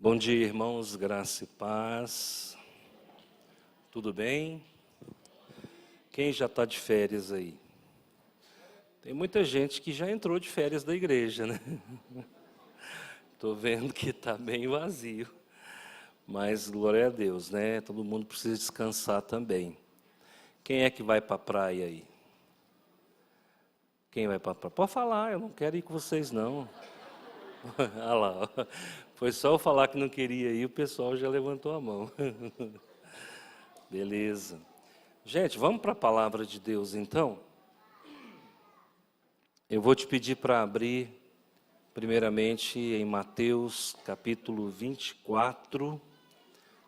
Bom dia, irmãos, graça e paz. Tudo bem? Quem já está de férias aí? Tem muita gente que já entrou de férias da igreja, né? Estou vendo que está bem vazio. Mas glória a Deus, né? Todo mundo precisa descansar também. Quem é que vai para a praia aí? Quem vai para a praia? Pode falar, eu não quero ir com vocês, não. Olha lá, ó. Foi só eu falar que não queria ir, o pessoal já levantou a mão. Beleza. Gente, vamos para a palavra de Deus então? Eu vou te pedir para abrir, primeiramente, em Mateus capítulo 24,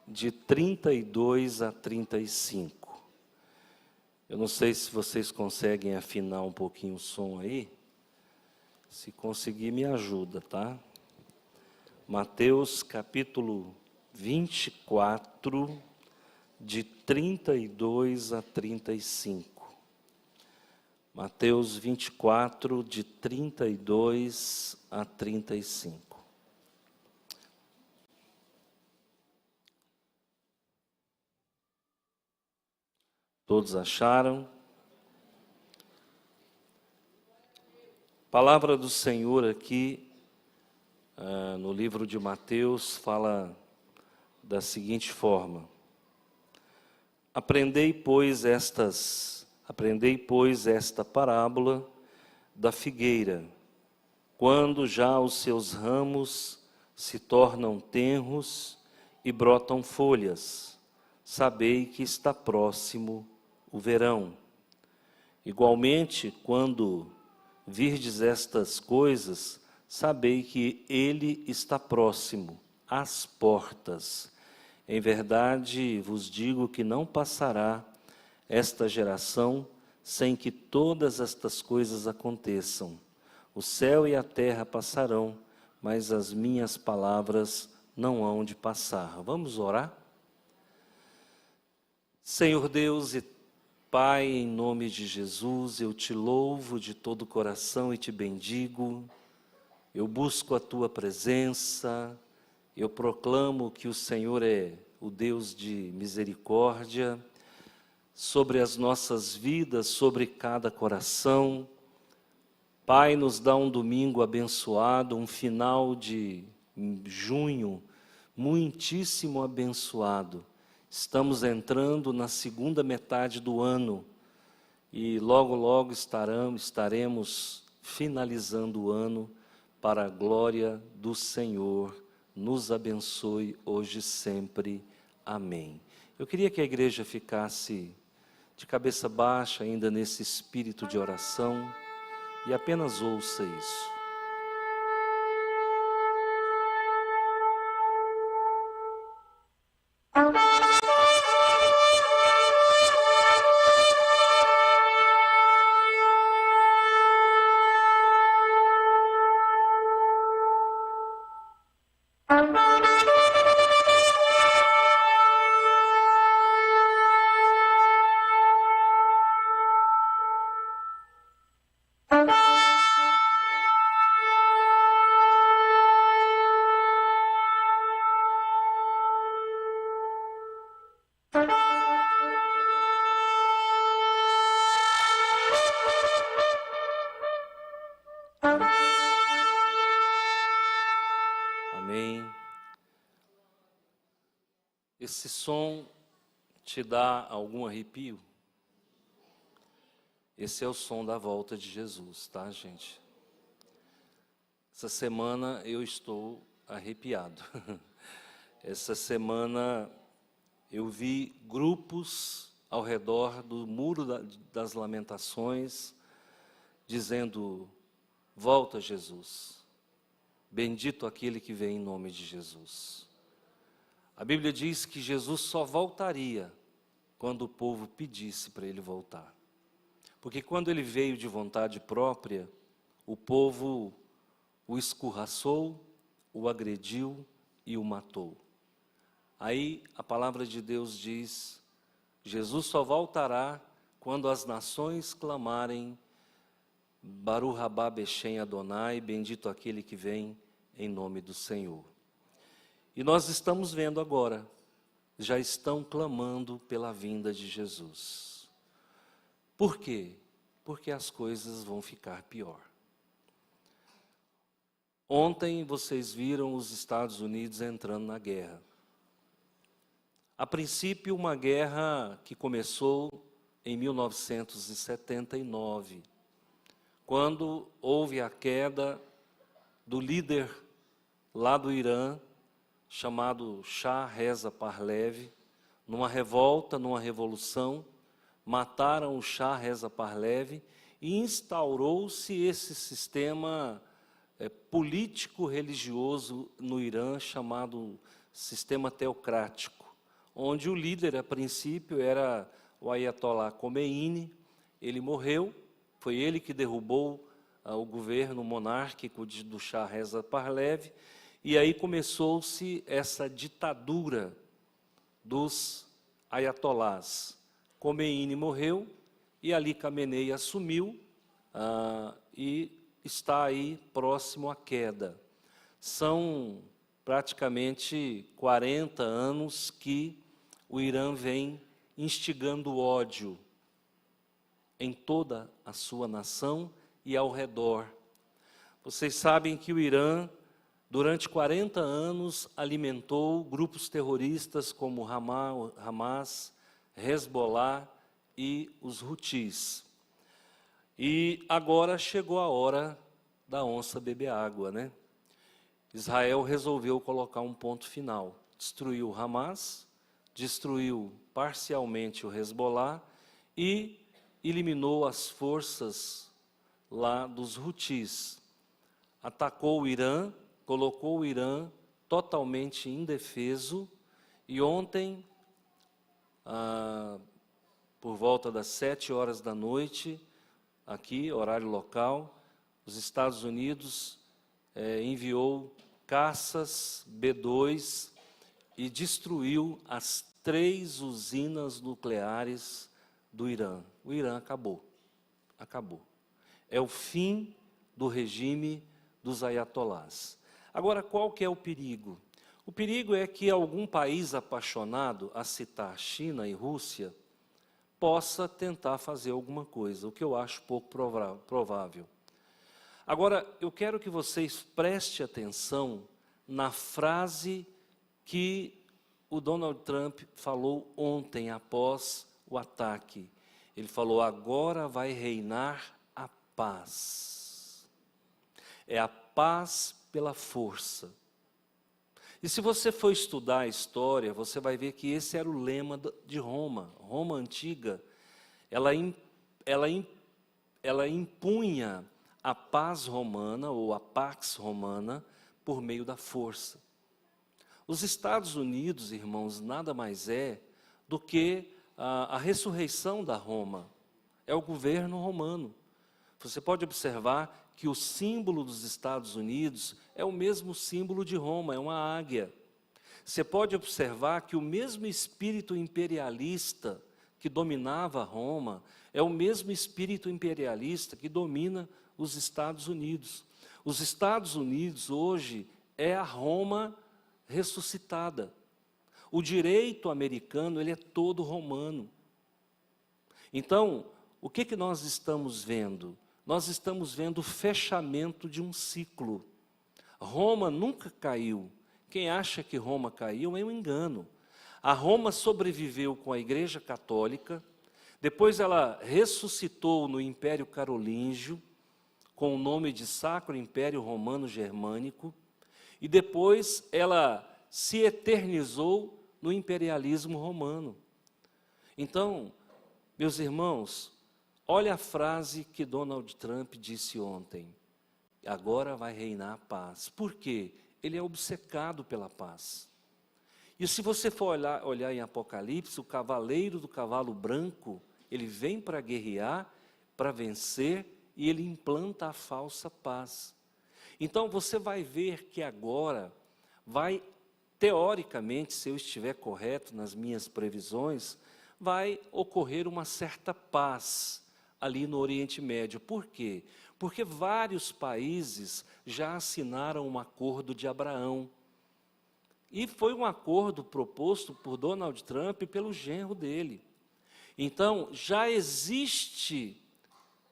de 32 a 35. Eu não sei se vocês conseguem afinar um pouquinho o som aí. Se conseguir, me ajuda, tá? Mateus capítulo 24, de 32 a 35. Mateus 24, de 32 a 35. Todos acharam? Palavra do Senhor aqui, no livro de Mateus, fala da seguinte forma: Aprendei, pois, esta parábola da figueira. Quando já os seus ramos se tornam tenros e brotam folhas, sabei que está próximo o verão. Igualmente, quando virdes estas coisas, sabei que ele está próximo, às portas. Em verdade vos digo que não passará esta geração sem que todas estas coisas aconteçam. O céu e a terra passarão, mas as minhas palavras não hão de passar. Vamos orar? Senhor Deus e Pai, em nome de Jesus, eu te louvo de todo o coração e te bendigo. Eu busco a tua presença, eu proclamo que o Senhor é o Deus de misericórdia sobre as nossas vidas, sobre cada coração. Pai, nos dá um domingo abençoado, um final de junho muitíssimo abençoado. Estamos entrando na segunda metade do ano e logo, logo estaremos finalizando o ano para a glória do Senhor. Nos abençoe hoje e sempre. Amém. Eu queria que a igreja ficasse de cabeça baixa, ainda nesse espírito de oração, e apenas ouça isso. Amém. Esse som te dá algum arrepio? Esse é o som da volta de Jesus, tá, gente? Essa semana eu estou arrepiado. Essa semana eu vi grupos ao redor do Muro das Lamentações dizendo: volta Jesus, bendito aquele que vem em nome de Jesus. A Bíblia diz que Jesus só voltaria quando o povo pedisse para ele voltar. Porque quando ele veio de vontade própria, o povo o escorraçou, o agrediu e o matou. Aí a palavra de Deus diz: Jesus só voltará quando as nações clamarem: Baruch rabá Beshem Adonai, bendito aquele que vem em nome do Senhor. E nós estamos vendo agora, já estão clamando pela vinda de Jesus. Por quê? Porque as coisas vão ficar pior. Ontem vocês viram os Estados Unidos entrando na guerra. A princípio, uma guerra que começou em 1979, quando houve a queda do líder lá do Irã, chamado Shah Reza Pahlavi, numa revolta, numa revolução, mataram o Shah Reza Pahlavi e instaurou-se esse sistema político-religioso no Irã, chamado sistema teocrático, onde o líder, a princípio, era o Ayatollah Khomeini. Ele morreu, foi ele que derrubou o governo monárquico do Shah Reza Pahlavi, e aí começou-se essa ditadura dos ayatolás. Khomeini morreu, e Ali Khamenei assumiu, e está aí próximo à queda. São praticamente 40 anos que o Irã vem instigando ódio em toda a sua nação e ao redor. Vocês sabem que o Irã, durante 40 anos, alimentou grupos terroristas como Hamas, Hezbollah e os Houthis. E agora chegou a hora da onça beber água, né? Israel resolveu colocar um ponto final. Destruiu o Hamas, destruiu parcialmente o Hezbollah e eliminou as forças lá dos Houthis. Atacou o Irã, colocou o Irã totalmente indefeso, e ontem, por volta das 7 horas da noite, aqui, horário local, os Estados Unidos enviou caças B-2 e destruiu as 3 usinas nucleares do Irã. O Irã acabou. Acabou. É o fim do regime dos ayatolás. Agora, qual que é o perigo? O perigo é que algum país apaixonado, a citar China e Rússia, possa tentar fazer alguma coisa, o que eu acho pouco provável. Agora, eu quero que vocês prestem atenção na frase que o Donald Trump falou ontem, após o ataque. Ele falou: agora vai reinar a paz. É a paz pela força. E se você for estudar a história, você vai ver que esse era o lema de Roma. Roma antiga, ela impunha a paz romana, ou a pax romana, por meio da força. Os Estados Unidos, irmãos, nada mais é do que a ressurreição da Roma. É o governo romano. Você pode observar que o símbolo dos Estados Unidos é o mesmo símbolo de Roma, é uma águia. Você pode observar que o mesmo espírito imperialista que dominava Roma é o mesmo espírito imperialista que domina os Estados Unidos. Os Estados Unidos hoje é a Roma ressuscitada. O direito americano, ele é todo romano. Então, o que nós estamos vendo? Nós estamos vendo o fechamento de um ciclo. Roma nunca caiu. Quem acha que Roma caiu é um engano. A Roma sobreviveu com a Igreja Católica, depois ela ressuscitou no Império Carolíngio, com o nome de Sacro Império Romano Germânico, e depois ela se eternizou no imperialismo romano. Então, meus irmãos, olha a frase que Donald Trump disse ontem: agora vai reinar a paz. Por quê? Ele é obcecado pela paz. E se você for olhar em Apocalipse, o cavaleiro do cavalo branco, ele vem para guerrear, para vencer, e ele implanta a falsa paz. Então você vai ver que agora vai, teoricamente, se eu estiver correto nas minhas previsões, vai ocorrer uma certa paz ali no Oriente Médio. Por quê? Porque vários países já assinaram um acordo de Abraão. E foi um acordo proposto por Donald Trump e pelo genro dele. Então, já existe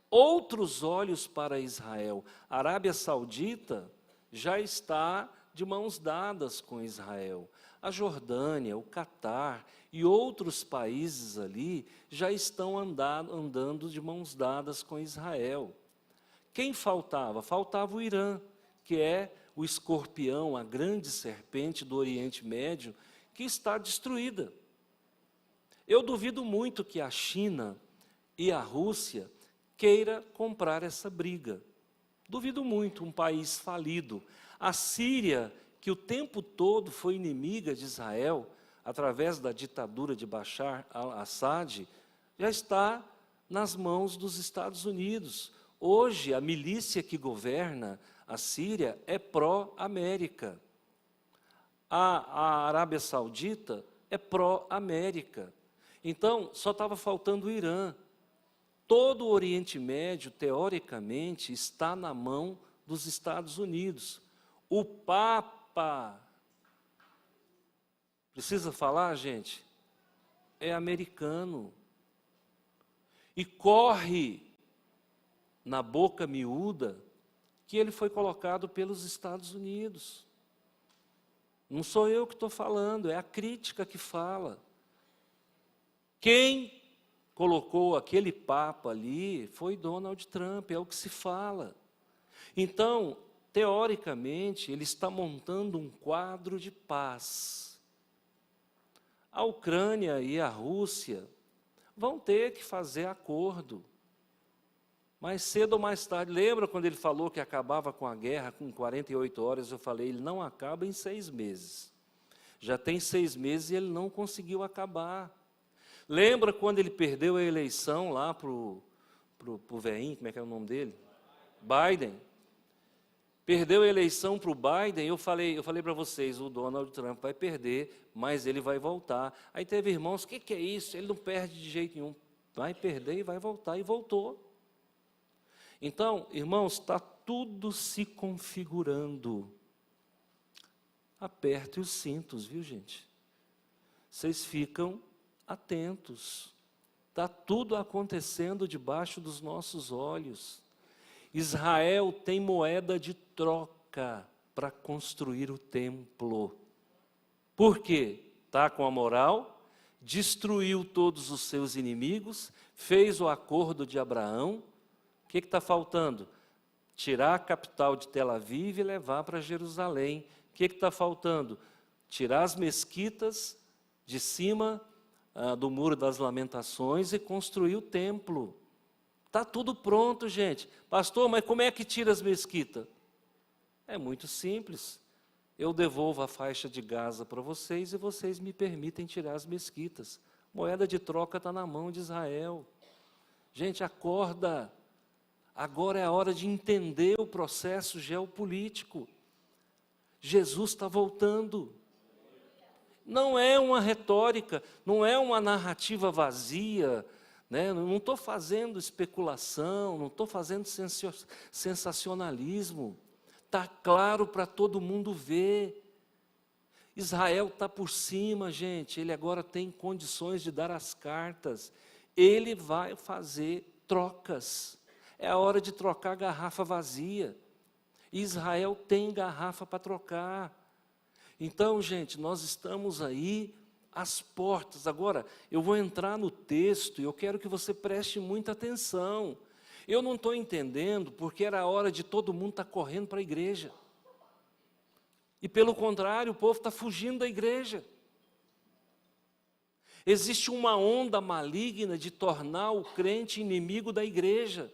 outros olhos para Israel. A Arábia Saudita já está de mãos dadas com Israel. A Jordânia, o Catar e outros países ali já estão andando de mãos dadas com Israel. Quem faltava? Faltava o Irã, que é o escorpião, a grande serpente do Oriente Médio, que está destruída. Eu duvido muito que a China e a Rússia queira comprar essa briga. Duvido muito, um país falido. A Síria, que o tempo todo foi inimiga de Israel, através da ditadura de Bashar al-Assad, já está nas mãos dos Estados Unidos. Hoje, a milícia que governa a Síria é pró-América. A Arábia Saudita é pró-América. Então, só estava faltando o Irã. Todo o Oriente Médio, teoricamente, está na mão dos Estados Unidos. O Papa, precisa falar, gente? É americano. E corre na boca miúda que ele foi colocado pelos Estados Unidos. Não sou eu que estou falando, é a crítica que fala. Quem colocou aquele Papa ali foi Donald Trump, é o que se fala. Então, teoricamente, ele está montando um quadro de paz. A Ucrânia e a Rússia vão ter que fazer acordo. Mais cedo ou mais tarde, lembra quando ele falou que acabava com a guerra com 48 horas? Eu falei, ele não acaba em 6 meses. Já tem 6 meses e ele não conseguiu acabar. Lembra quando ele perdeu a eleição lá para o velhinho, como é que é o nome dele? Biden. Perdeu a eleição para o Biden, eu falei para vocês, o Donald Trump vai perder, mas ele vai voltar. Aí teve irmãos, o que é isso? Ele não perde de jeito nenhum. Vai perder e vai voltar, e voltou. Então, irmãos, está tudo se configurando. Aperte os cintos, viu, gente? Vocês ficam atentos. Está tudo acontecendo debaixo dos nossos olhos. Israel tem moeda de troca para construir o templo. Por quê? Está com a moral, destruiu todos os seus inimigos, fez o acordo de Abraão. O que está faltando? Tirar a capital de Tel Aviv e levar para Jerusalém. O que está faltando? Tirar as mesquitas de cima do Muro das Lamentações e construir o templo. Está tudo pronto, gente. Pastor, mas como é que tira as mesquitas? É muito simples. Eu devolvo a faixa de Gaza para vocês e vocês me permitem tirar as mesquitas. Moeda de troca está na mão de Israel. Gente, acorda. Agora é a hora de entender o processo geopolítico. Jesus está voltando. Não é uma retórica, não é uma narrativa vazia, né? Não estou fazendo especulação, não estou fazendo sensacionalismo. Está claro para todo mundo ver. Israel está por cima, gente. Ele agora tem condições de dar as cartas. Ele vai fazer trocas. É a hora de trocar garrafa vazia. Israel tem garrafa para trocar. Então, gente, nós estamos aí às portas. Agora, eu vou entrar no texto e eu quero que você preste muita atenção. Eu não estou entendendo porque era a hora de todo mundo estar correndo para a igreja. E, pelo contrário, o povo está fugindo da igreja. Existe uma onda maligna de tornar o crente inimigo da igreja.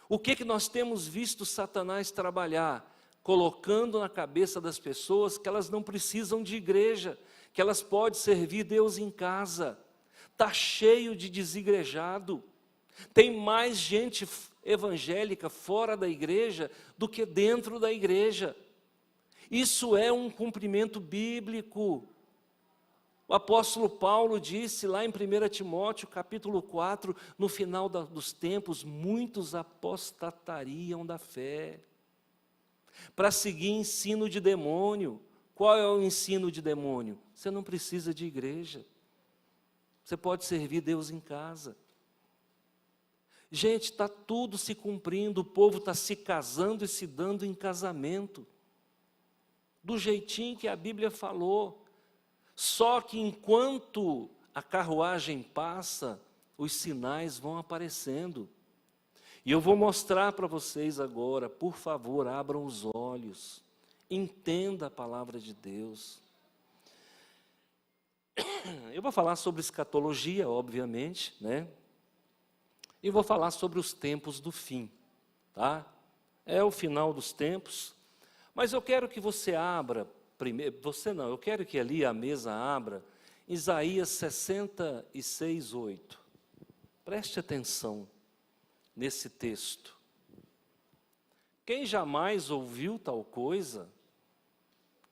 O que nós temos visto Satanás trabalhar? Colocando na cabeça das pessoas que elas não precisam de igreja, que elas podem servir Deus em casa. Está cheio de desigrejado. Tem mais gente evangélica fora da igreja do que dentro da igreja. Isso é um cumprimento bíblico. O apóstolo Paulo disse lá em 1 Timóteo, capítulo 4, no final dos tempos, muitos apostatariam da fé, para seguir ensino de demônio. Qual é o ensino de demônio? Você não precisa de igreja. Você pode servir Deus em casa. Gente, está tudo se cumprindo, o povo está se casando e se dando em casamento, do jeitinho que a Bíblia falou. Só que enquanto a carruagem passa, os sinais vão aparecendo. E eu vou mostrar para vocês agora, por favor, abram os olhos, entenda a palavra de Deus. Eu vou falar sobre escatologia, obviamente, né? E vou falar sobre os tempos do fim, tá? É o final dos tempos, mas eu quero que você abra, primeiro, você não, eu quero que ali a mesa abra, Isaías 66, 8. Preste atenção nesse texto. Quem jamais ouviu tal coisa?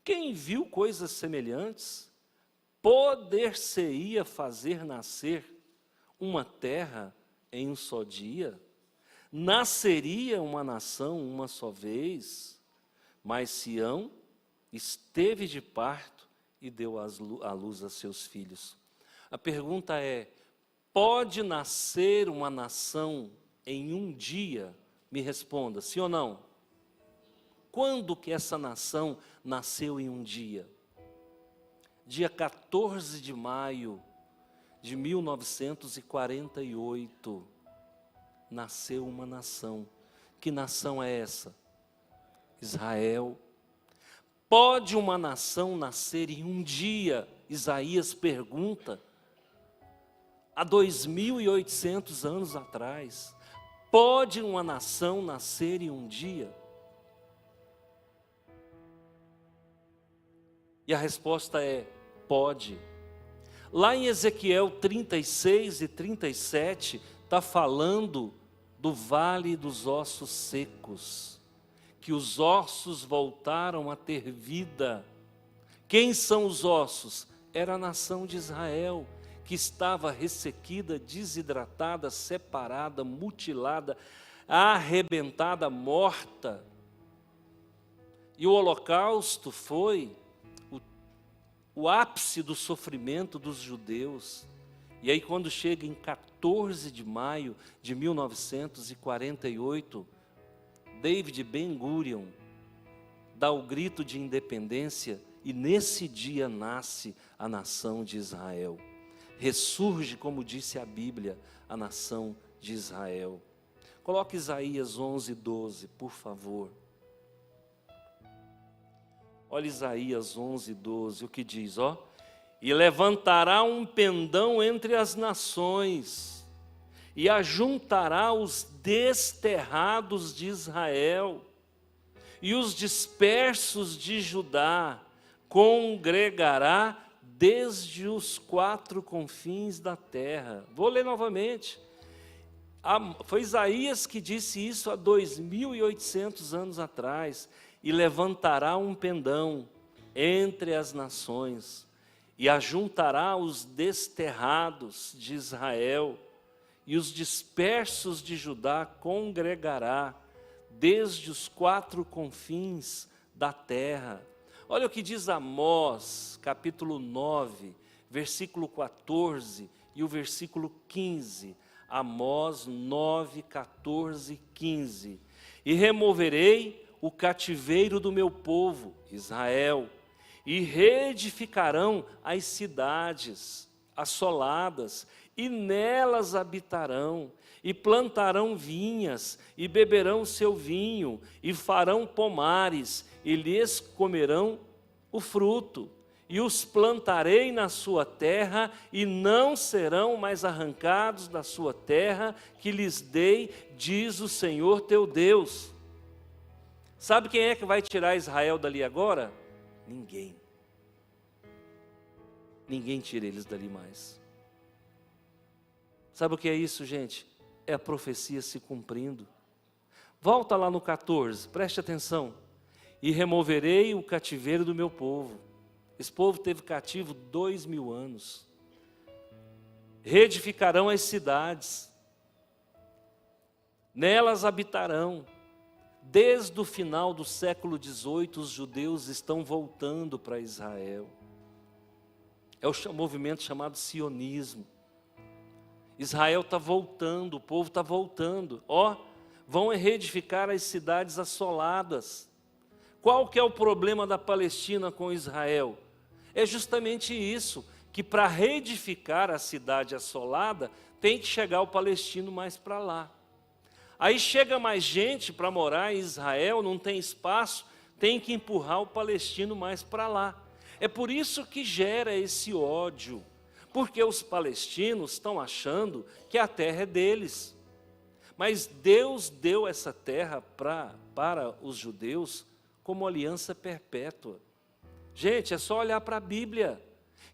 Quem viu coisas semelhantes? Poder-se-ia fazer nascer uma terra em um só dia? Nasceria uma nação uma só vez? Mas Sião esteve de parto e deu à luz a seus filhos. A pergunta é: pode nascer uma nação em um dia? Me responda, sim ou não? Quando que essa nação nasceu em um dia? Dia 14 de maio de 1948, nasceu uma nação. Que nação é essa? Israel. Pode uma nação nascer em um dia? Isaías pergunta. Há 2.800 anos atrás, pode uma nação nascer em um dia? E a resposta é: pode. Lá em Ezequiel 36 e 37, está falando do vale dos ossos secos, que os ossos voltaram a ter vida. Quem são os ossos? Era a nação de Israel, que estava ressequida, desidratada, separada, mutilada, arrebentada, morta. E o holocausto foi o ápice do sofrimento dos judeus. E aí, quando chega em 14 de maio de 1948, David Ben-Gurion dá o grito de independência, e nesse dia nasce a nação de Israel. Ressurge, como disse a Bíblia, a nação de Israel. Coloque Isaías 11, 12, por favor. Olha Isaías 11, 12, o que diz, ó. E levantará um pendão entre as nações, e ajuntará os desterrados de Israel, e os dispersos de Judá, congregará desde os quatro confins da terra. Vou ler novamente. Foi Isaías que disse isso há 2.800 anos atrás. E levantará um pendão entre as nações, e ajuntará os desterrados de Israel, e os dispersos de Judá congregará desde os quatro confins da terra. Olha o que diz Amós, capítulo 9, versículo 14 e o versículo 15. Amós 9, 14 e 15. E removerei o cativeiro do meu povo, Israel, e reedificarão as cidades assoladas, e nelas habitarão, e plantarão vinhas, e beberão seu vinho, e farão pomares, e lhes comerão o fruto, e os plantarei na sua terra, e não serão mais arrancados da sua terra, que lhes dei, diz o Senhor teu Deus. Sabe quem é que vai tirar Israel dali agora? Ninguém. Ninguém tira eles dali mais. Sabe o que é isso, gente? É a profecia se cumprindo. Volta lá no 14, preste atenção. E removerei o cativeiro do meu povo. Esse povo teve cativo 2.000 anos. Reedificarão as cidades. Nelas habitarão. Desde o final do século XVIII, os judeus estão voltando para Israel. É o movimento chamado sionismo. Israel está voltando, o povo está voltando. Vão reedificar as cidades assoladas. Qual que é o problema da Palestina com Israel? É justamente isso, que para reedificar a cidade assolada, tem que chegar o palestino mais para lá. Aí chega mais gente para morar em Israel, não tem espaço, tem que empurrar o palestino mais para lá. É por isso que gera esse ódio, porque os palestinos estão achando que a terra é deles. Mas Deus deu essa terra para os judeus como aliança perpétua. Gente, é só olhar para a Bíblia.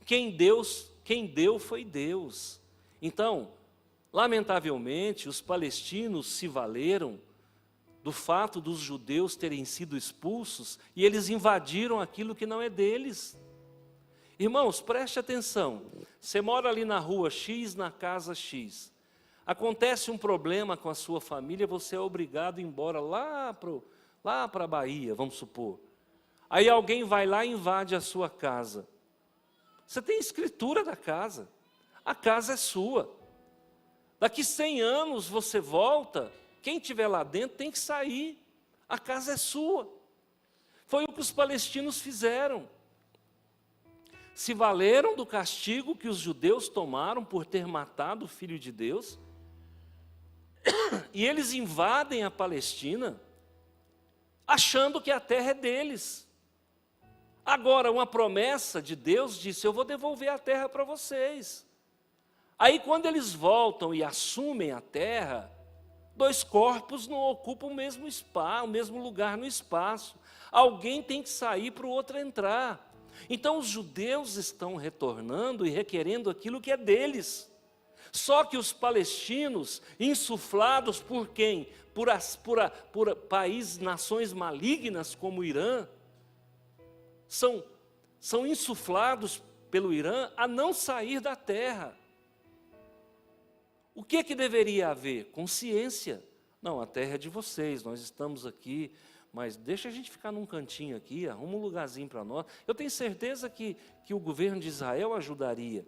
Quem deu foi Deus. Então, lamentavelmente, os palestinos se valeram do fato dos judeus terem sido expulsos e eles invadiram aquilo que não é deles. Irmãos, preste atenção. Você mora ali na rua X, na casa X. Acontece um problema com a sua família, você é obrigado a ir embora lá para a Bahia, vamos supor. Aí alguém vai lá e invade a sua casa. Você tem escritura da casa. A casa é sua. Daqui 100 anos você volta, quem estiver lá dentro tem que sair. A casa é sua. Foi o que os palestinos fizeram. Se valeram do castigo que os judeus tomaram por ter matado o Filho de Deus. E eles invadem a Palestina, achando que a terra é deles. Agora, uma promessa de Deus disse: eu vou devolver a terra para vocês. Aí, quando eles voltam e assumem a terra, 2 corpos não ocupam o mesmo espaço, o mesmo lugar no espaço. Alguém tem que sair para o outro entrar. Então, os judeus estão retornando e requerendo aquilo que é deles. Só que os palestinos, insuflados por quem? Por países, nações malignas como o Irã, são insuflados pelo Irã a não sair da terra. O que deveria haver? Consciência. Não, a terra é de vocês, nós estamos aqui, mas deixa a gente ficar num cantinho aqui, arruma um lugarzinho para nós. Eu tenho certeza que o governo de Israel ajudaria.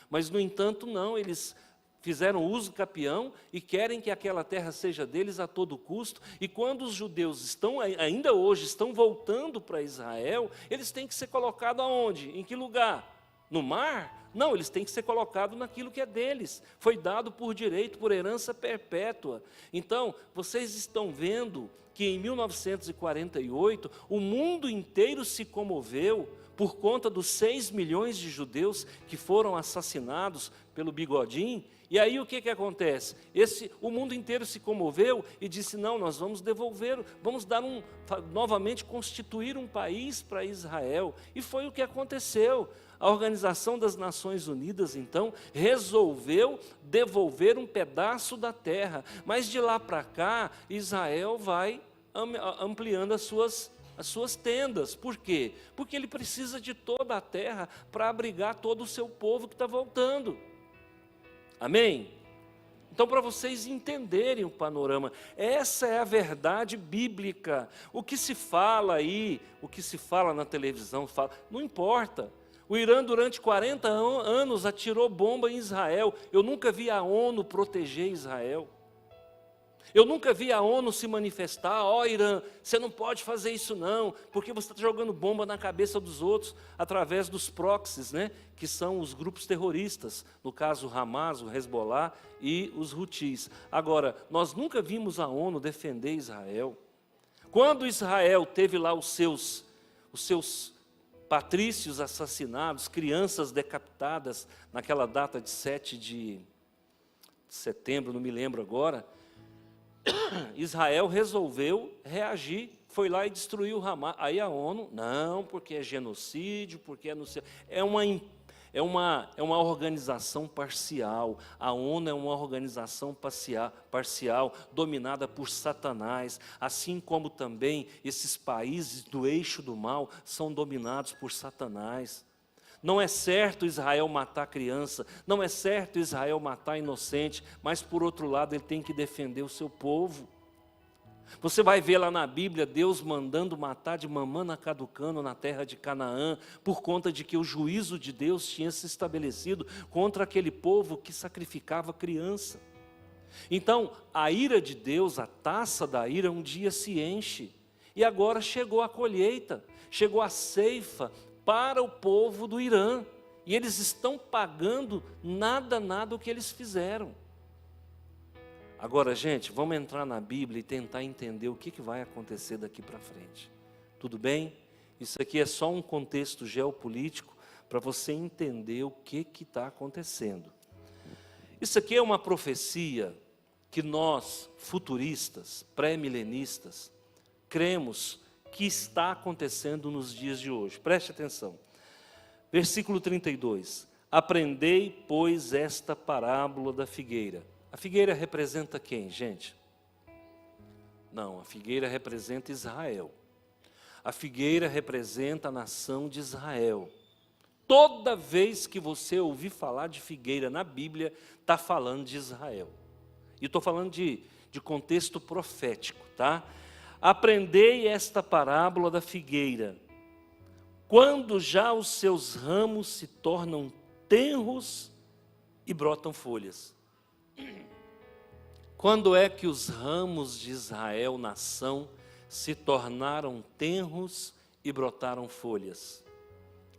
Mas, no entanto, não, eles fizeram uso capião e querem que aquela terra seja deles a todo custo. E quando os judeus ainda hoje estão voltando para Israel, eles têm que ser colocados aonde? Em que lugar? No mar? Não, eles têm que ser colocados naquilo que é deles. Foi dado por direito, por herança perpétua. Então, vocês estão vendo que em 1948, o mundo inteiro se comoveu por conta dos 6 milhões de judeus que foram assassinados pelo Bigodinho. E aí o que acontece? O mundo inteiro se comoveu e disse: não, nós vamos devolver, vamos novamente constituir um país para Israel. E foi o que aconteceu. A Organização das Nações Unidas, então, resolveu devolver um pedaço da terra. Mas de lá para cá, Israel vai ampliando as suas tendas. Por quê? Porque ele precisa de toda a terra para abrigar todo o seu povo que está voltando. Amém? Então, para vocês entenderem o panorama, essa é a verdade bíblica. O que se fala aí, o que se fala na televisão, não importa. O Irã, durante 40 anos, atirou bomba em Israel. Eu nunca vi a ONU proteger Israel. Eu nunca vi a ONU se manifestar: Irã, você não pode fazer isso não, porque você está jogando bomba na cabeça dos outros, através dos proxies, né, que são os grupos terroristas, no caso o Hamas, o Hezbollah e os Houthis. Agora, nós nunca vimos a ONU defender Israel. Quando Israel teve lá os seus patrícios assassinados, crianças decapitadas, naquela data de 7 de setembro, não me lembro agora, Israel resolveu reagir, foi lá e destruiu o Hamas. Aí a ONU, não, porque é genocídio, porque é uma organização parcial. A ONU é uma organização parcial, dominada por Satanás, assim como também esses países do eixo do mal são dominados por Satanás. Não é certo Israel matar criança, não é certo Israel matar inocente, mas por outro lado ele tem que defender o seu povo. Você vai ver lá na Bíblia Deus mandando matar de mamã caducando na terra de Canaã, por conta de que o juízo de Deus tinha se estabelecido contra aquele povo que sacrificava criança. Então, a ira de Deus, a taça da ira, um dia se enche. E agora chegou a colheita, chegou a ceifa para o povo do Irã. E eles estão pagando nada o que eles fizeram. Agora, gente, vamos entrar na Bíblia e tentar entender o que vai acontecer daqui para frente. Tudo bem? Isso aqui é só um contexto geopolítico para você entender o que está acontecendo. Isso aqui é uma profecia que nós, futuristas, pré-milenistas, cremos que está acontecendo nos dias de hoje. Preste atenção. Versículo 32. Aprendei, pois, esta parábola da figueira. A figueira representa quem, gente? Não, a figueira representa Israel. A figueira representa a nação de Israel. Toda vez que você ouvir falar de figueira na Bíblia, está falando de Israel. E estou falando de contexto profético, tá? Aprendei esta parábola da figueira. Quando já os seus ramos se tornam tenros e brotam folhas. Quando é que os ramos de Israel, nação, se tornaram tenros e brotaram folhas?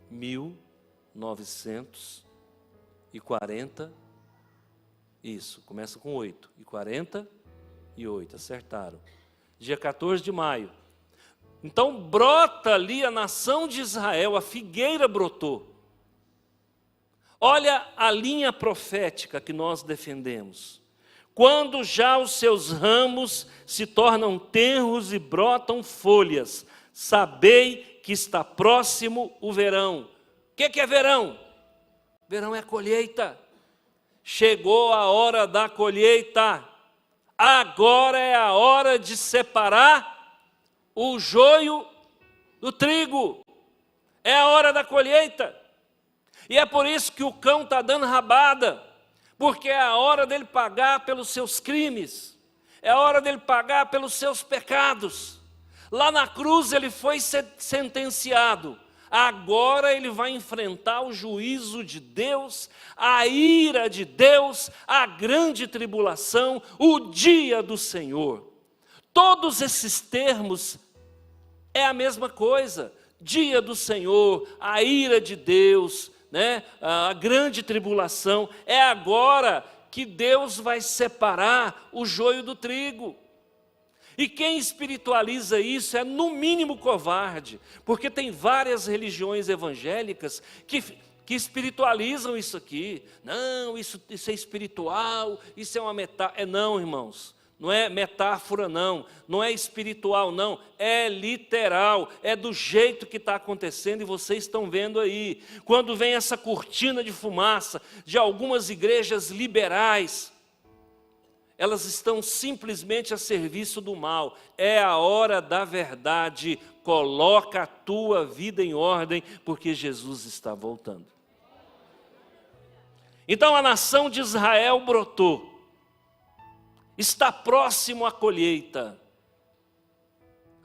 1940, isso, começa com 8, e 48, acertaram. Dia 14 de maio. Então brota ali a nação de Israel, a figueira brotou. Olha a linha profética que nós defendemos. Quando já os seus ramos se tornam tenros e brotam folhas, sabei que está próximo o verão. O que é verão? Verão é colheita. Chegou a hora da colheita. Agora é a hora de separar o joio do trigo. É a hora da colheita. E é por isso que o cão está dando rabada. Porque é a hora dele pagar pelos seus crimes. É a hora dele pagar pelos seus pecados. Lá na cruz ele foi sentenciado. Agora ele vai enfrentar o juízo de Deus, a ira de Deus, a grande tribulação, o dia do Senhor. Todos esses termos é a mesma coisa. Dia do Senhor, a ira de Deus, né? A grande tribulação. É agora que Deus vai separar o joio do trigo. E quem espiritualiza isso é no mínimo covarde, porque tem várias religiões evangélicas que espiritualizam isso aqui. Não, isso é espiritual, isso é uma metáfora. Não, irmãos, não é metáfora não é espiritual não, é literal, é do jeito que está acontecendo e vocês estão vendo aí. Quando vem essa cortina de fumaça de algumas igrejas liberais, elas estão simplesmente a serviço do mal. É a hora da verdade. Coloca a tua vida em ordem, porque Jesus está voltando. Então a nação de Israel brotou. Está próximo à colheita.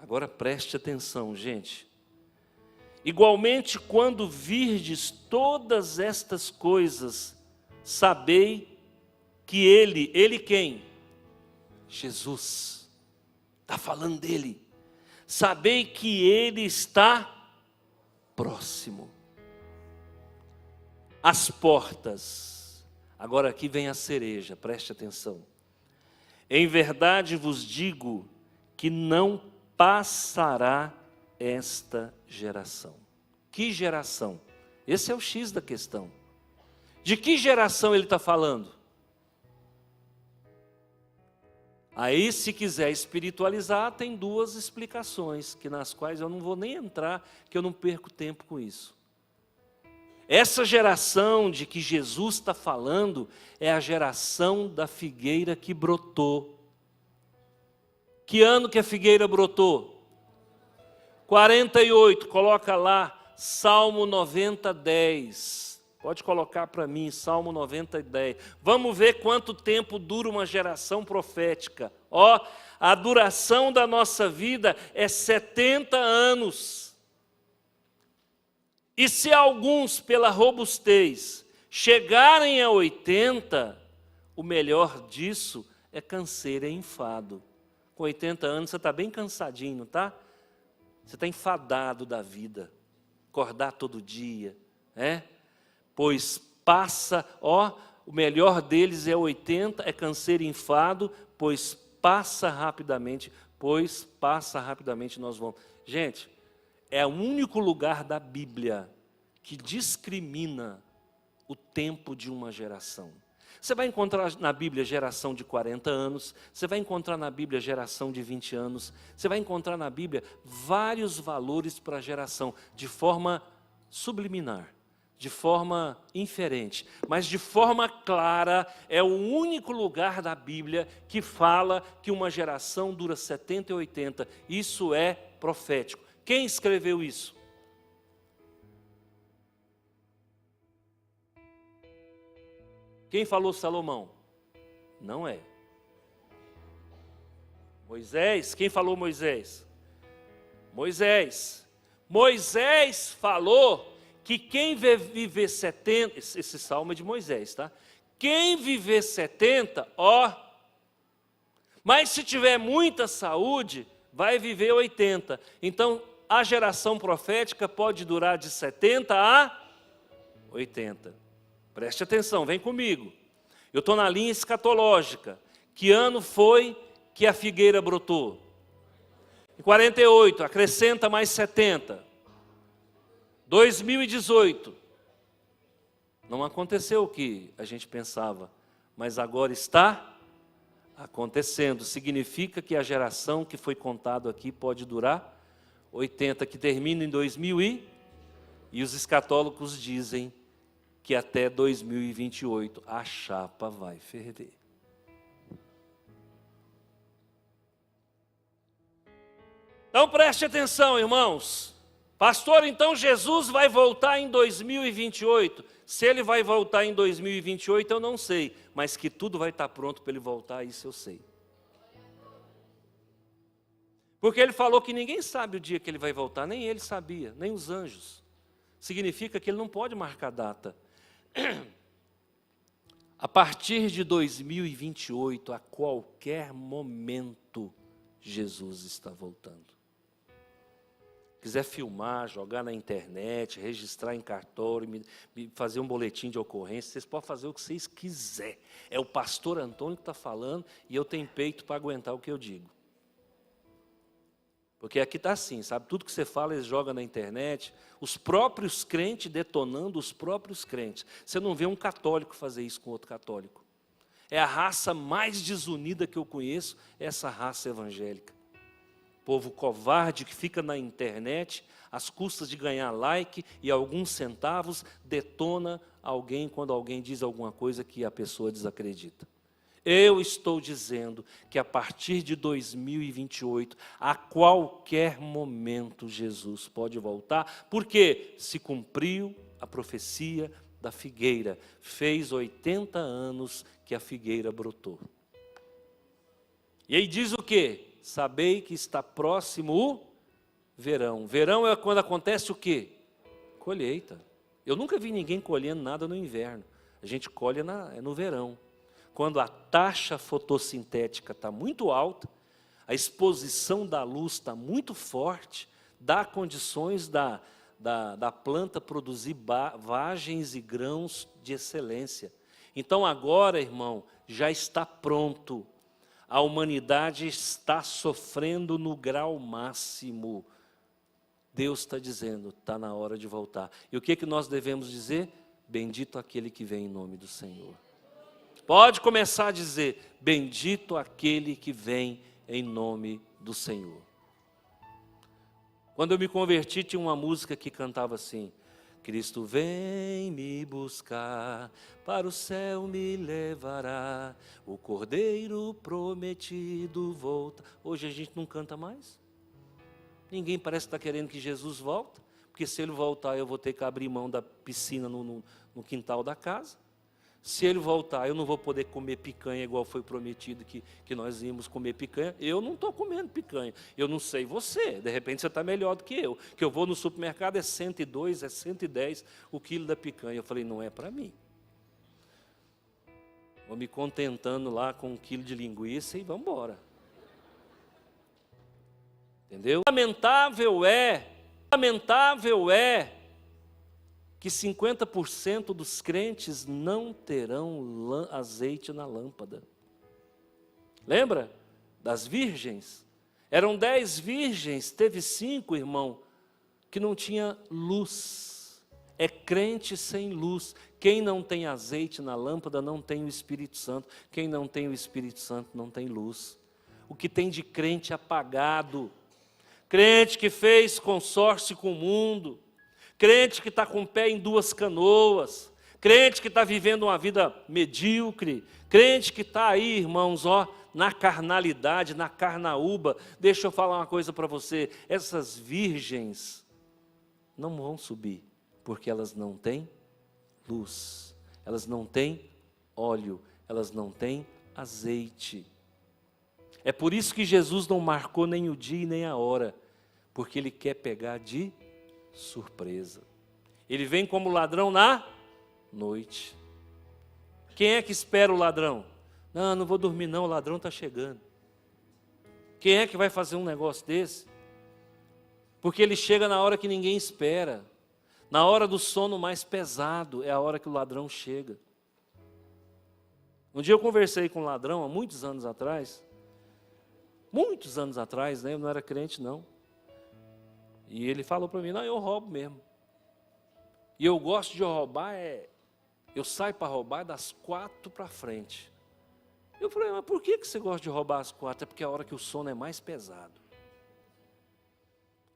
Agora preste atenção, gente. Igualmente, quando virdes todas estas coisas, sabei que ele quem? Jesus. Está falando dele. Sabei que ele está próximo. As portas. Agora aqui vem a cereja, preste atenção. Em verdade vos digo que não passará esta geração. Que geração? Esse é o X da questão. De que geração ele está falando? Aí, se quiser espiritualizar, tem duas explicações, nas quais eu não vou nem entrar, que eu não perco tempo com isso. Essa geração de que Jesus está falando é a geração da figueira que brotou. Que ano que a figueira brotou? 48, coloca lá, Salmo 90, 10. Pode colocar para mim, Salmo 90, 10. Vamos ver quanto tempo dura uma geração profética. Ó, a duração da nossa vida é 70 anos. E se alguns, pela robustez, chegarem a 80, o melhor disso é canseiro, é enfado. Com 80 anos você está bem cansadinho, não está? Você está enfadado da vida. Acordar todo dia, né? Pois passa, ó, o melhor deles é 80, é canseiro e enfado, pois passa rapidamente nós vamos. Gente, é o único lugar da Bíblia que discrimina o tempo de uma geração. Você vai encontrar na Bíblia geração de 40 anos, você vai encontrar na Bíblia geração de 20 anos, você vai encontrar na Bíblia vários valores para a geração, de forma subliminar, de forma inferente, mas de forma clara, é o único lugar da Bíblia que fala que uma geração dura 70 e 80. Isso é profético. Quem escreveu isso? Quem falou Salomão? Não é. Moisés? Quem falou Moisés? Moisés. Moisés falou que quem viver 70, esse salmo é de Moisés, tá? Quem viver 70, ó, mas se tiver muita saúde, vai viver 80. Então, a geração profética pode durar de 70 a 80. Preste atenção, vem comigo. Eu estou na linha escatológica. Que ano foi que a figueira brotou? Em 48, acrescenta mais 70. 2018. Não aconteceu o que a gente pensava, mas agora está acontecendo. Significa que a geração que foi contado aqui pode durar 80, que termina em 2000 e os escatólogos dizem que até 2028 a chapa vai ferver. Então preste atenção, irmãos. Pastor, então Jesus vai voltar em 2028. Se ele vai voltar em 2028, eu não sei. Mas que tudo vai estar pronto para ele voltar, isso eu sei. Porque ele falou que ninguém sabe o dia que ele vai voltar, nem ele sabia, nem os anjos. Significa que ele não pode marcar data. A partir de 2028, a qualquer momento, Jesus está voltando. Quiser filmar, jogar na internet, registrar em cartório, fazer um boletim de ocorrência, vocês podem fazer o que vocês quiserem. É o pastor Antônio que está falando e eu tenho peito para aguentar o que eu digo. Porque aqui está assim, sabe? Tudo que você fala, eles jogam na internet. Os próprios crentes detonando os próprios crentes. Você não vê um católico fazer isso com outro católico. É a raça mais desunida que eu conheço, essa raça evangélica. Povo covarde que fica na internet, às custas de ganhar like e alguns centavos, detona alguém quando alguém diz alguma coisa que a pessoa desacredita. Eu estou dizendo que a partir de 2028, a qualquer momento, Jesus pode voltar, porque se cumpriu a profecia da figueira. Fez 80 anos que a figueira brotou. E aí diz o quê? Sabei que está próximo o verão. Verão é quando acontece o quê? Colheita. Eu nunca vi ninguém colhendo nada no inverno. A gente colhe no verão. Quando a taxa fotossintética está muito alta, a exposição da luz está muito forte, dá condições da planta produzir vagens e grãos de excelência. Então agora, irmão, já está pronto. A humanidade está sofrendo no grau máximo. Deus está dizendo, está na hora de voltar. E o que nós devemos dizer? Bendito aquele que vem em nome do Senhor. Pode começar a dizer, bendito aquele que vem em nome do Senhor. Quando eu me converti, tinha uma música que cantava assim: Cristo vem me buscar, para o céu me levará, o Cordeiro prometido volta. Hoje a gente não canta mais. Ninguém parece estar querendo que Jesus volte. porque se ele voltar eu vou ter que abrir mão da piscina no quintal da casa. Se ele voltar, eu não vou poder comer picanha igual foi prometido que nós íamos comer picanha. Eu não estou comendo picanha. Eu não sei você. De repente você está melhor do que eu. Que eu vou no supermercado, é 102, é 110 o quilo da picanha. Eu falei, não é para mim. Vou me contentando lá com 1 quilo de linguiça e vamos embora. Entendeu? Lamentável é que 50% dos crentes não terão azeite na lâmpada. Lembra das virgens? Eram 10 virgens, teve 5, irmão, que não tinha luz. É crente sem luz. Quem não tem azeite na lâmpada não tem o Espírito Santo. Quem não tem o Espírito Santo não tem luz. O que tem de crente apagado, crente que fez consórcio com o mundo, crente que está com o pé em 2 canoas, crente que está vivendo uma vida medíocre, crente que está aí, irmãos, na carnalidade, na carnaúba. Deixa eu falar uma coisa para você, essas virgens não vão subir, porque elas não têm luz, elas não têm óleo, elas não têm azeite. É por isso que Jesus não marcou nem o dia e nem a hora, porque Ele quer pegar de surpresa. Ele vem como ladrão na noite. Quem é que espera o ladrão? Não vou dormir não, o ladrão está chegando. Quem é que vai fazer um negócio desse? Porque ele chega na hora que ninguém espera. Na hora do sono mais pesado, é a hora que o ladrão chega. Um dia eu conversei com um ladrão, há muitos anos atrás, né? Eu não era crente não. E ele falou para mim, não, eu roubo mesmo. E eu gosto de roubar, eu saio para roubar das 4 para frente. Eu falei, mas por que você gosta de roubar às 4? É porque é a hora que o sono é mais pesado.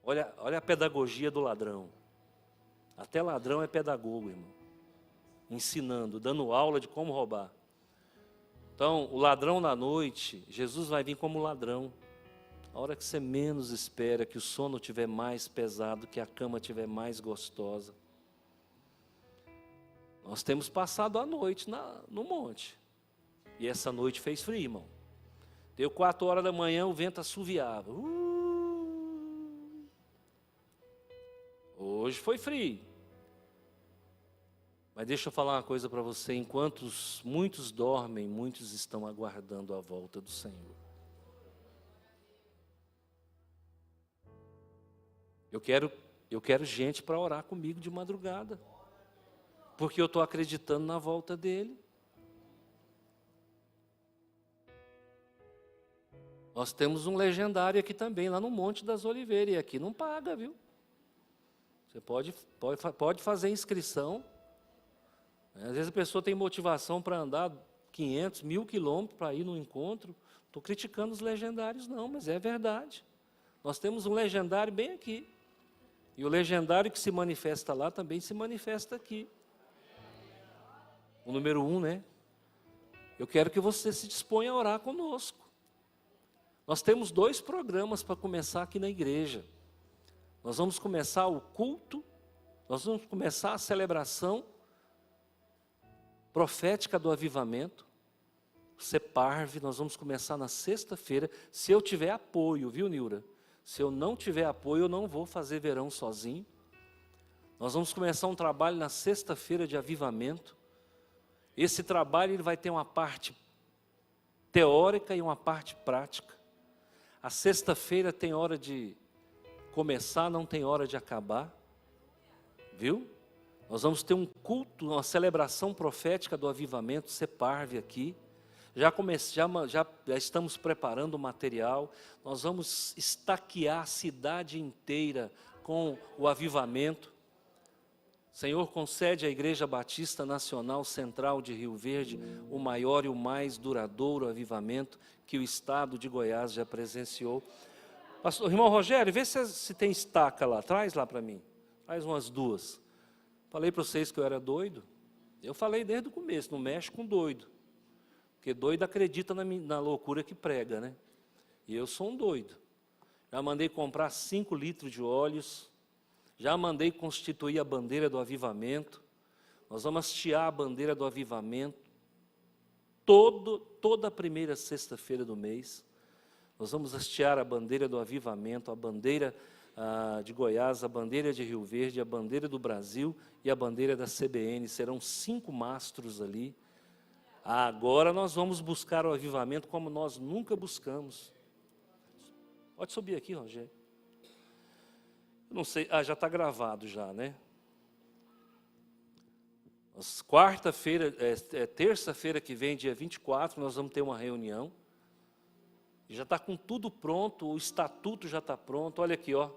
Olha a pedagogia do ladrão. Até ladrão é pedagogo, irmão. Ensinando, dando aula de como roubar. Então, o ladrão da noite, Jesus vai vir como ladrão. A hora que você menos espera, que o sono estiver mais pesado, que a cama estiver mais gostosa. Nós temos passado a noite no monte. E essa noite fez frio, irmão. Deu 4 horas da manhã, o vento assoviava. Hoje foi frio. Mas deixa eu falar uma coisa para você. Enquanto muitos dormem, muitos estão aguardando a volta do Senhor. Eu quero gente para orar comigo de madrugada. Porque eu estou acreditando na volta dele. Nós temos um legendário aqui também, lá no Monte das Oliveiras. E aqui não paga, viu? Você pode fazer inscrição. Às vezes a pessoa tem motivação para andar 500, 1000 quilômetros para ir no encontro. Estou criticando os legendários não, mas é verdade. Nós temos um legendário bem aqui. E o legendário que se manifesta lá também se manifesta aqui. O número 1, né? Eu quero que você se disponha a orar conosco. Nós temos 2 programas para começar aqui na igreja. Nós vamos começar o culto, nós vamos começar a celebração profética do avivamento, CEPARV, nós vamos começar na sexta-feira, se eu tiver apoio, viu, Nilra? Se eu não tiver apoio, eu não vou fazer verão sozinho. Nós vamos começar um trabalho na sexta-feira de avivamento. Esse trabalho ele vai ter uma parte teórica e uma parte prática. A sexta-feira tem hora de começar, não tem hora de acabar. Viu? Nós vamos ter um culto, uma celebração profética do avivamento, CEPARV aqui. Já estamos preparando o material. Nós vamos estaquear a cidade inteira com o avivamento. Senhor, concede à Igreja Batista Nacional Central de Rio Verde o maior e o mais duradouro avivamento que o Estado de Goiás já presenciou. Pastor, irmão Rogério, vê se tem estaca lá, traz lá para mim. Traz umas 2. Falei para vocês que eu era doido. Eu falei desde o começo, não mexe com doido. Porque doido acredita na loucura que prega, né? E eu sou um doido. Já mandei comprar 5 litros de óleos. Já mandei constituir a bandeira do avivamento. Nós vamos hastear a bandeira do avivamento toda a primeira sexta-feira do mês. Nós vamos hastear a bandeira do avivamento, a bandeira de Goiás, a bandeira de Rio Verde, a bandeira do Brasil e a bandeira da CBN. Serão 5 mastros ali. Agora nós vamos buscar o avivamento como nós nunca buscamos. Pode subir aqui, Rogério. Não sei, já está gravado já, né? Quarta-feira, terça-feira que vem, dia 24, nós vamos ter uma reunião. Já está com tudo pronto, o estatuto já está pronto. Olha aqui, ó.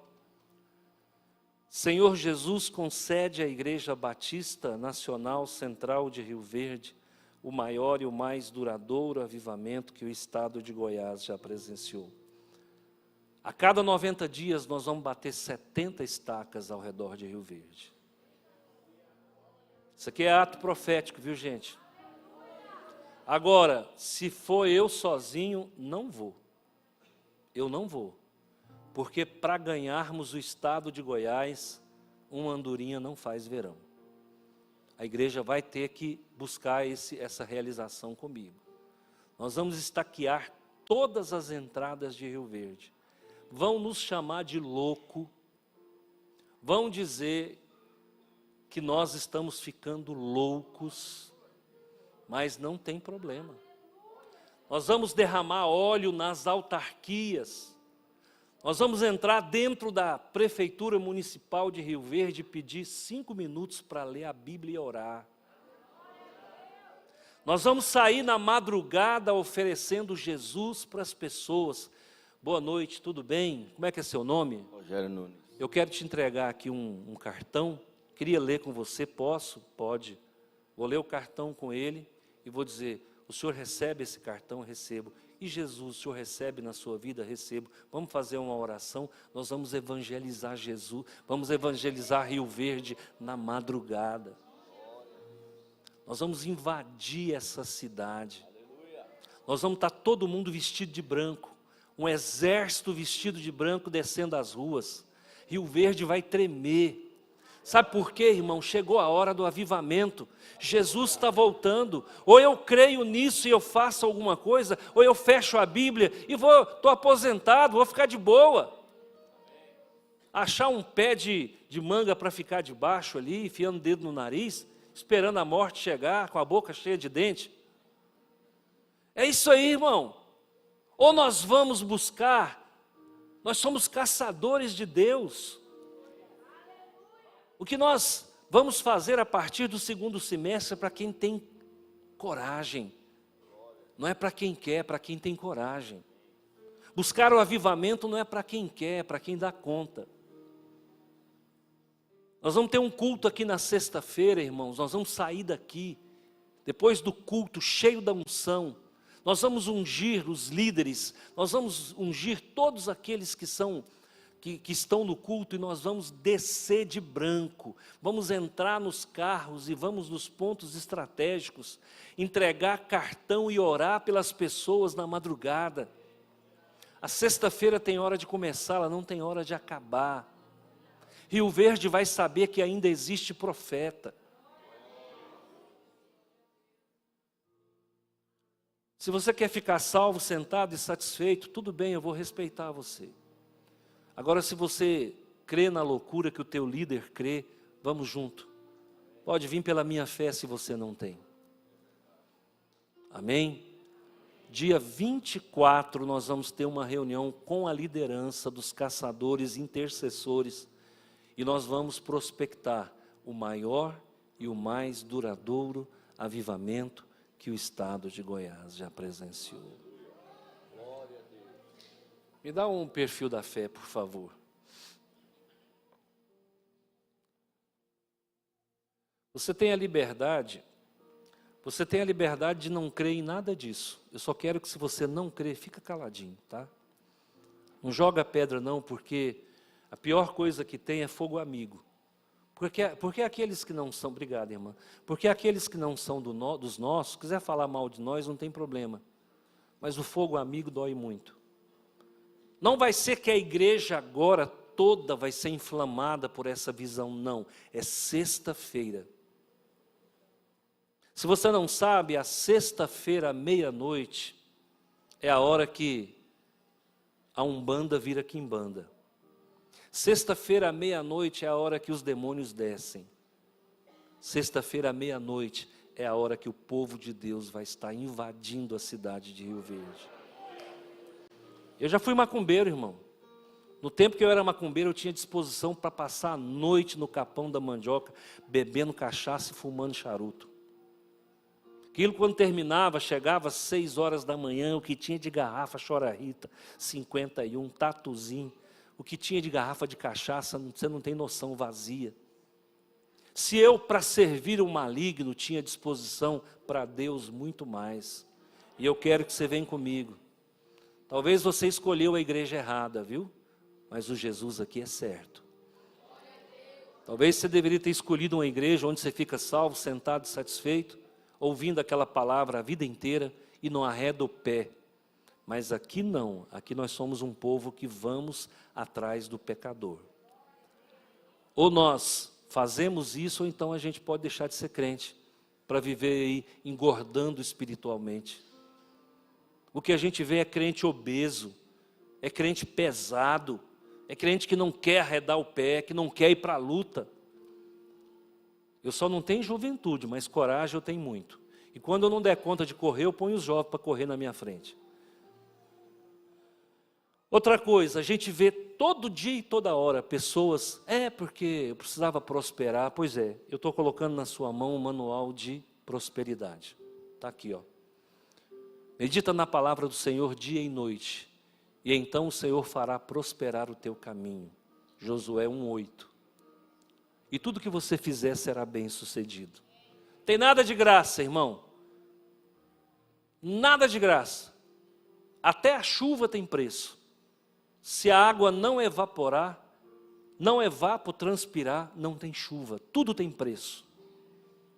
Senhor Jesus, concede à Igreja Batista Nacional Central de Rio Verde o maior e o mais duradouro avivamento que o estado de Goiás já presenciou. A cada 90 dias nós vamos bater 70 estacas ao redor de Rio Verde. Isso aqui é ato profético, viu, gente? Agora, se for eu sozinho, não vou. Eu não vou. Porque para ganharmos o estado de Goiás, uma andorinha não faz verão. A igreja vai ter que buscar essa realização comigo. Nós vamos estaquear todas as entradas de Rio Verde. Vão nos chamar de louco, vão dizer que nós estamos ficando loucos, mas não tem problema. Nós vamos derramar óleo nas autarquias, nós vamos entrar dentro da Prefeitura Municipal de Rio Verde e pedir 5 minutos para ler a Bíblia e orar. Nós vamos sair na madrugada oferecendo Jesus para as pessoas. Boa noite, tudo bem? Como é que é seu nome? Rogério Nunes. Eu quero te entregar aqui um cartão. Queria ler com você, posso? Pode. Vou ler o cartão com ele e vou dizer, o senhor recebe esse cartão? Recebo. E Jesus, o senhor recebe na sua vida? Recebo. Vamos fazer uma oração, nós vamos evangelizar Jesus, vamos evangelizar Rio Verde na madrugada. Nós vamos invadir essa cidade. Nós vamos estar todo mundo vestido de branco, um exército vestido de branco descendo as ruas. Rio Verde vai tremer. Sabe por quê, irmão? Chegou a hora do avivamento. Jesus está voltando. Ou eu creio nisso e eu faço alguma coisa, ou eu fecho a Bíblia e estou aposentado, vou ficar de boa. Achar um pé de manga para ficar debaixo ali, enfiando o dedo no nariz, esperando a morte chegar, com a boca cheia de dente. É isso aí, irmão. Ou nós vamos buscar, nós somos caçadores de Deus. O que nós vamos fazer a partir do segundo semestre é para quem tem coragem. Não é para quem quer, é para quem tem coragem. Buscar o avivamento não é para quem quer, é para quem dá conta. Nós vamos ter um culto aqui na sexta-feira, irmãos. Nós vamos sair daqui, depois do culto, cheio da unção. Nós vamos ungir os líderes, nós vamos ungir todos aqueles que estão no culto, e nós vamos descer de branco, vamos entrar nos carros e vamos nos pontos estratégicos, entregar cartão e orar pelas pessoas na madrugada. A sexta-feira tem hora de começar, ela não tem hora de acabar. Rio Verde vai saber que ainda existe profeta. Se você quer ficar salvo, sentado e satisfeito, tudo bem, eu vou respeitar você. Agora, se você crê na loucura que o teu líder crê, vamos junto. Pode vir pela minha fé se você não tem. Amém? Dia 24 nós vamos ter uma reunião com a liderança dos caçadores intercessores e nós vamos prospectar o maior e o mais duradouro avivamento que o estado de Goiás já presenciou. Me dá um perfil da fé, por favor. Você tem a liberdade de não crer em nada disso. Eu só quero que, se você não crer, fica caladinho, tá? Não joga pedra não, porque a pior coisa que tem é fogo amigo. Porque aqueles que não são, obrigado, irmã, porque aqueles que não são dos nossos, quiser falar mal de nós, não tem problema. Mas o fogo amigo dói muito. Não vai ser que a igreja agora toda vai ser inflamada por essa visão. Não, é sexta-feira. Se você não sabe, a sexta-feira à meia-noite é a hora que a Umbanda vira quimbanda. Sexta-feira à meia-noite é a hora que os demônios descem. Sexta-feira à meia-noite é a hora que o povo de Deus vai estar invadindo a cidade de Rio Verde. Eu já fui macumbeiro, irmão. No tempo que eu era macumbeiro, eu tinha disposição para passar a noite no Capão da Mandioca, bebendo cachaça e fumando charuto. Aquilo, quando terminava, chegava às 6 horas da manhã, o que tinha de garrafa Chora-Rita, 51, tatuzinho, o que tinha de garrafa de cachaça, você não tem noção, vazia. Se eu, para servir o maligno, tinha disposição, para Deus muito mais. E eu quero que você venha comigo. Talvez você escolheu a igreja errada, viu? Mas o Jesus aqui é certo. Talvez você deveria ter escolhido uma igreja onde você fica salvo, sentado, satisfeito, ouvindo aquela palavra a vida inteira e não arreda o pé. Mas aqui não, aqui nós somos um povo que vamos atrás do pecador. Ou nós fazemos isso, ou então a gente pode deixar de ser crente, para viver aí engordando espiritualmente. O que a gente vê é crente obeso, é crente pesado, é crente que não quer arredar o pé, que não quer ir para a luta. Eu só não tenho juventude, mas coragem eu tenho muito. E quando eu não der conta de correr, eu ponho os jovens para correr na minha frente. Outra coisa, a gente vê todo dia e toda hora pessoas, porque eu precisava prosperar. Pois é, eu estou colocando na sua mão um manual de prosperidade. Está aqui, ó. Medita na palavra do Senhor dia e noite, e então o Senhor fará prosperar o teu caminho. Josué 1:8. E tudo que você fizer será bem sucedido. Tem nada de graça, irmão. Nada de graça. Até a chuva tem preço. Se a água não evaporar, não evapotranspirar, não tem chuva. Tudo tem preço.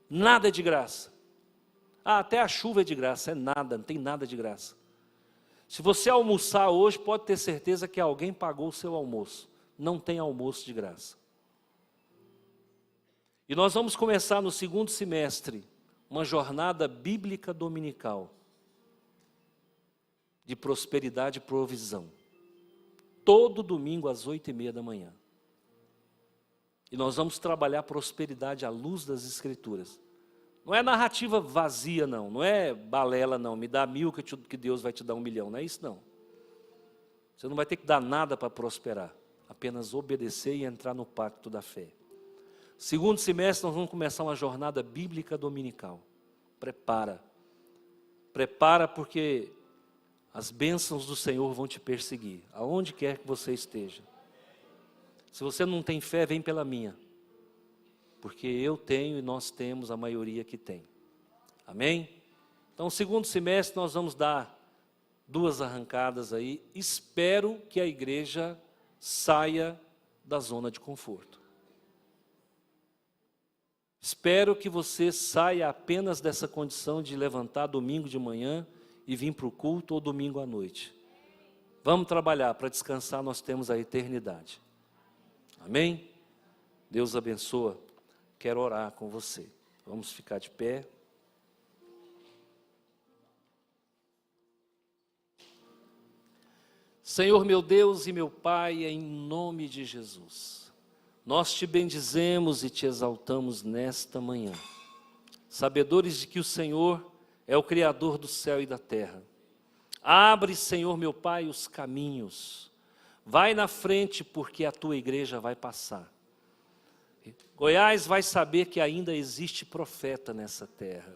Nada é de graça. Até a chuva é de graça. É nada, não tem nada de graça. Se você almoçar hoje, pode ter certeza que alguém pagou o seu almoço. Não tem almoço de graça. E nós vamos começar no segundo semestre uma jornada bíblica dominical de prosperidade e provisão. Todo domingo às 8:30 da manhã. E nós vamos trabalhar prosperidade à luz das Escrituras. Não é narrativa vazia, não. Não é balela, não. Me dá 1.000 que Deus vai te dar 1 milhão. Não é isso, não. Você não vai ter que dar nada para prosperar. Apenas obedecer e entrar no pacto da fé. Segundo semestre, nós vamos começar uma jornada bíblica dominical. Prepara. Prepara, porque as bênçãos do Senhor vão te perseguir, aonde quer que você esteja. Se você não tem fé, vem pela minha. Porque eu tenho e nós temos, a maioria que tem. Amém? Então, segundo semestre, nós vamos dar 2 arrancadas aí. Espero que a igreja saia da zona de conforto. Espero que você saia apenas dessa condição de levantar domingo de manhã e vir para o culto ou domingo à noite. Vamos trabalhar, para descansar nós temos a eternidade. Amém? Deus abençoa. Quero orar com você. Vamos ficar de pé. Senhor meu Deus e meu Pai, em nome de Jesus, nós te bendizemos e te exaltamos nesta manhã, sabedores de que o Senhor é o Criador do céu e da terra. Abre, Senhor meu Pai, os caminhos, vai na frente, porque a tua igreja vai passar. Goiás vai saber que ainda existe profeta nessa terra.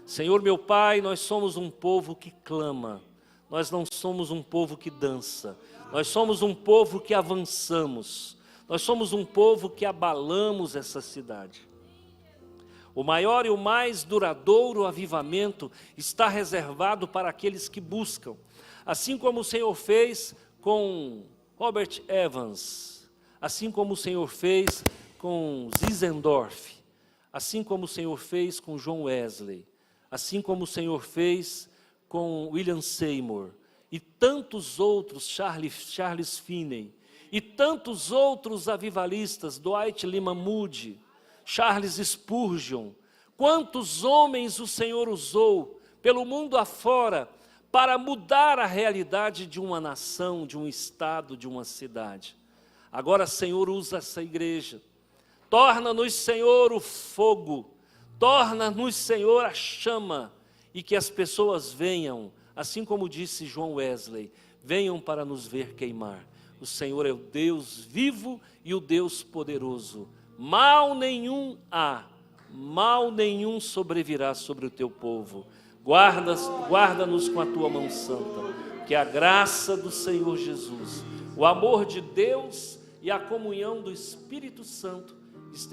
Senhor meu Pai, nós somos um povo que clama, nós não somos um povo que dança, nós somos um povo que avançamos, nós somos um povo que abalamos essa cidade. O maior e o mais duradouro avivamento está reservado para aqueles que buscam, assim como o Senhor fez com Robert Evans, assim como o Senhor fez com Zinzendorf, assim como o Senhor fez com John Wesley, assim como o Senhor fez com William Seymour, e tantos outros, Charles Finney, e tantos outros avivalistas, Dwight Lyman Moody, Charles Spurgeon, quantos homens o Senhor usou pelo mundo afora para mudar a realidade de uma nação, de um estado, de uma cidade. Agora, Senhor, usa essa igreja. Torna-nos, Senhor, o fogo. Torna-nos, Senhor, a chama. E que as pessoas venham, assim como disse João Wesley, venham para nos ver queimar. O Senhor é o Deus vivo e o Deus poderoso. Mal nenhum há, mal nenhum sobrevirá sobre o teu povo. Guarda-nos com a tua mão santa, que a graça do Senhor Jesus, o amor de Deus e a comunhão do Espírito Santo estejam